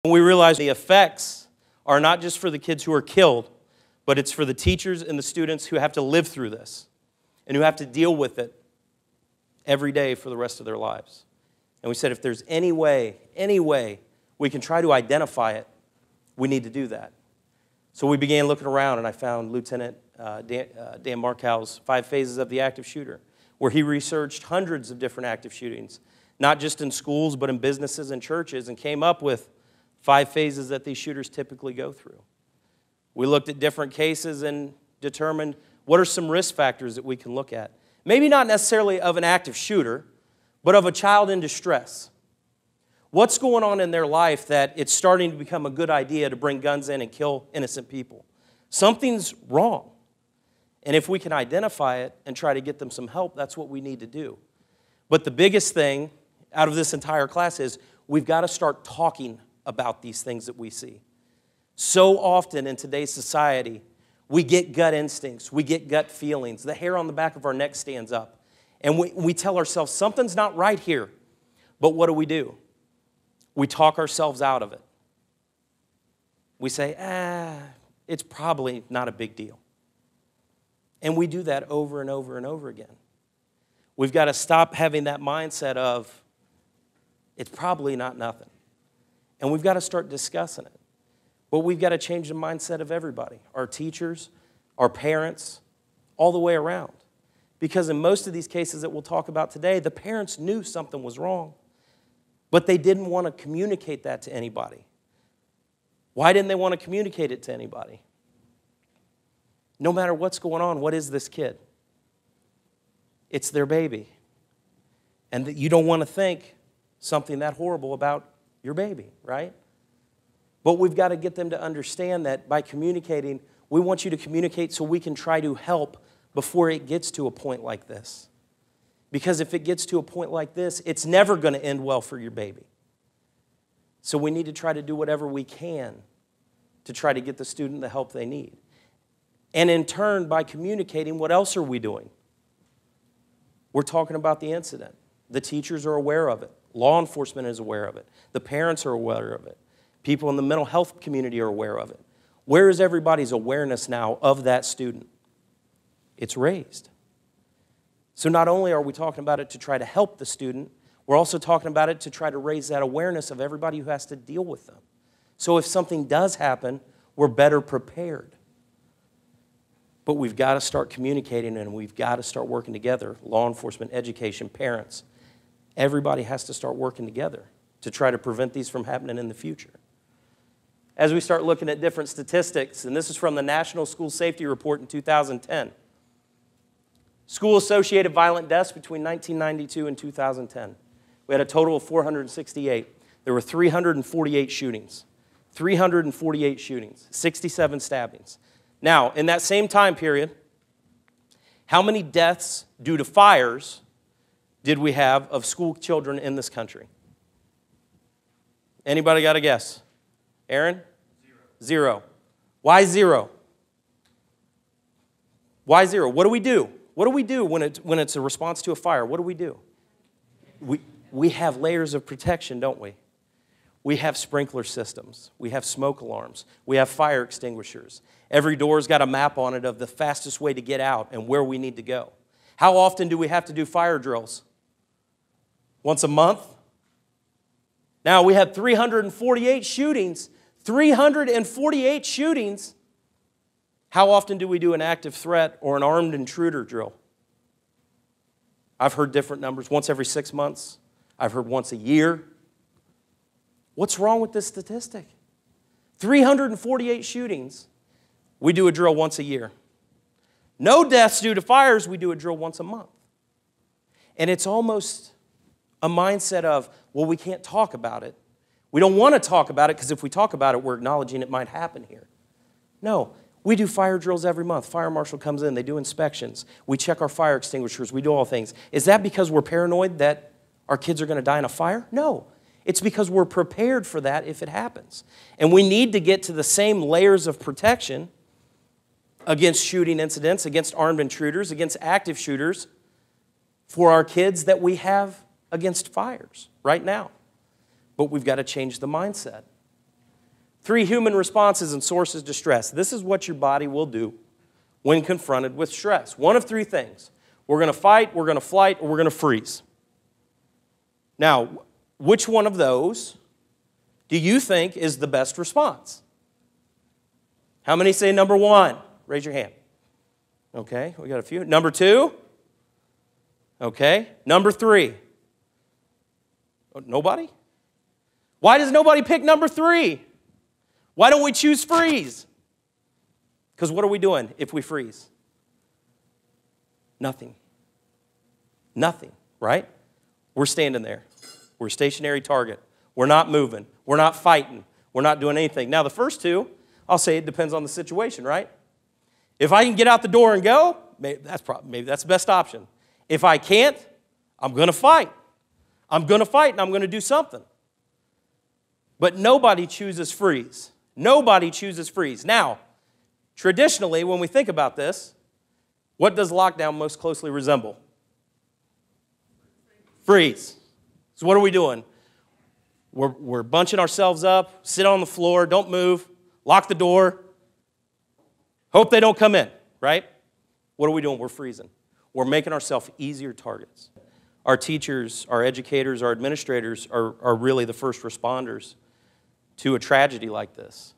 We realize the effects are not just for the kids who are killed, but it's for the teachers and the students who have to live through this and who have to deal with it every day for the rest of their lives. And we said if there's any way we can try to identify it, we need to do that. So we began looking around, and I found Lieutenant Dan Markow's 5 Phases of the Active Shooter, where he researched hundreds of different active shootings, not just in schools, but in businesses and churches, and came up with 5 phases that these shooters typically go through. We looked at different cases and determined what are some risk factors that we can look at. Maybe not necessarily of an active shooter, but of a child in distress. What's going on in their life that it's starting to become a good idea to bring guns in and kill innocent people? Something's wrong. And if we can identify it and try to get them some help, that's what we need to do. But the biggest thing out of this entire class is we've got to start talking about these things that we see. So often in today's society, we get gut instincts, we get gut feelings. The hair on the back of our neck stands up. And we tell ourselves, something's not right here. But what do? We talk ourselves out of it. We say, it's probably not a big deal. And we do that over and over and over again. We've got to stop having that mindset of, it's probably not nothing. And we've got to start discussing it. But we've got to change the mindset of everybody, our teachers, our parents, all the way around. Because in most of these cases that we'll talk about today, the parents knew something was wrong, but they didn't want to communicate that to anybody. Why didn't they want to communicate it to anybody? No matter what's going on, what is this kid? It's their baby. And that you don't want to think something that horrible about your baby, right? But we've got to get them to understand that by communicating, we want you to communicate so we can try to help before it gets to a point like this. Because if it gets to a point like this, it's never going to end well for your baby. So we need to try to do whatever we can to try to get the student the help they need. And in turn, by communicating, what else are we doing? We're talking about the incident. The teachers are aware of it. Law enforcement is aware of it. The parents are aware of it. People in the mental health community are aware of it. Where is everybody's awareness now of that student? It's raised. So not only are we talking about it to try to help the student, we're also talking about it to try to raise that awareness of everybody who has to deal with them. So if something does happen, we're better prepared. But we've got to start communicating and we've got to start working together. Law enforcement, education, parents. Everybody has to start working together to try to prevent these from happening in the future. As we start looking at different statistics, and this is from the National School Safety Report in 2010. School-associated violent deaths between 1992 and 2010. We had a total of 468. There were 348 shootings. 348 shootings, 67 stabbings. Now, in that same time period, how many deaths due to fires did we have of school children in this country? Anybody got a guess? Aaron? Zero. Why zero? Why zero? What do we do? What do we do when it's a response to a fire? What do? We have layers of protection, don't we? We have sprinkler systems. We have smoke alarms. We have fire extinguishers. Every door's got a map on it of the fastest way to get out and where we need to go. How often do we have to do fire drills? Once a month? Now, we had 348 shootings. 348 shootings. How often do we do an active threat or an armed intruder drill? I've heard different numbers. Once every 6 months. I've heard once a year. What's wrong with this statistic? 348 shootings. We do a drill once a year. No deaths due to fires. We do a drill once a month. And it's almost a mindset of, well, we can't talk about it. We don't want to talk about it because if we talk about it, we're acknowledging it might happen here. No, we do fire drills every month. Fire marshal comes in. They do inspections. We check our fire extinguishers. We do all things. Is that because we're paranoid that our kids are going to die in a fire? No. It's because we're prepared for that if it happens. And we need to get to the same layers of protection against shooting incidents, against armed intruders, against active shooters for our kids that we have against fires right now. But we've got to change the mindset. 3 human responses and sources to stress. This is what your body will do when confronted with stress. One of 3 things. We're going to fight, we're going to flight, or we're going to freeze. Now, which one of those do you think is the best response? How many say number 1? Raise your hand. Okay, we got a few. Number 2? Okay. Number 3? Nobody? Why does nobody pick number 3? Why don't we choose freeze? Because what are we doing if we freeze? Nothing. Nothing, right? We're standing there. We're a stationary target. We're not moving. We're not fighting. We're not doing anything. Now, the first 2, I'll say it depends on the situation, right? If I can get out the door and go, maybe that's the best option. If I can't, I'm going to fight. I'm going to fight and I'm going to do something. But nobody chooses freeze. Nobody chooses freeze. Now, traditionally, when we think about this, what does lockdown most closely resemble? Freeze. So what are we doing? We're bunching ourselves up, sit on the floor, don't move, lock the door, hope they don't come in, right? What are we doing? We're freezing. We're making ourselves easier targets. Our teachers, our educators, our administrators are really the first responders to a tragedy like this.